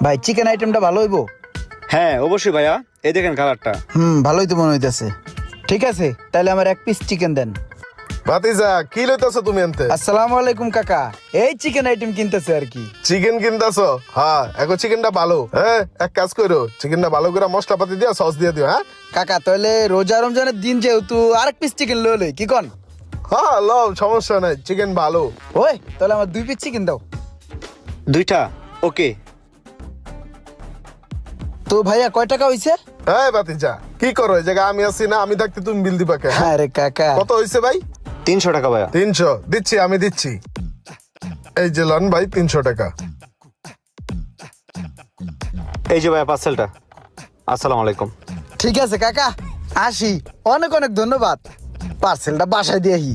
ভাই চিকেন আইটেমটা ভালো হইবো? হ্যাঁ অবশ্যই ভাইয়া, এই দেখেন কালারটা। ভালোই তো মনে হইতেছে। ঠিক আছে, তাহলে আমার 1 পিস চিকেন দেন। ভাতিজা কি লইতাছো তুমি আনতে? আসসালামু আলাইকুম কাকা, এই চিকেন আইটেম কিনতেছে আর কি। চিকেন কিনতাছো? হ্যাঁ, এখন চিকেনটা ভালো। হ্যাঁ, এক কাজ করো, চিকেনটা ভালো করে মশলাপাতি দিয়া সস দিয়ে দিও। হ্যাঁ কাকা তাহলে রোজা রমজানের দিন যেহেতু আরেক পিস চিকেন লই কি কন? হ্যাঁ, লও, সমস্যা নাই, চিকেন ভালো। ওই তাহলে আমার 2 পিস চিকেন দাও। 2টা ওকে। তো ভাইয়া কয় টাকা হইছে? হ্যাঁ ভাতিজা, কি করো এই জায়গায়? আমি আছি না, আমি থাকতে তুমি বিল দিবা কে? হ্যাঁ? আরে কাকা, কত হইছে ভাই? 300 টাকা ভাইয়া। 300 দিচ্ছি, আমি দিচ্ছি। এই যে লন ভাই 300 টাকা। এই যে ভাইয়া পার্সেলটা। আসসালামু আলাইকুম। ঠিক আছে কাকা, আসি। অনেক অনেক ধন্যবাদ। পার্সেলটা বাসায় দিয়ে আহি।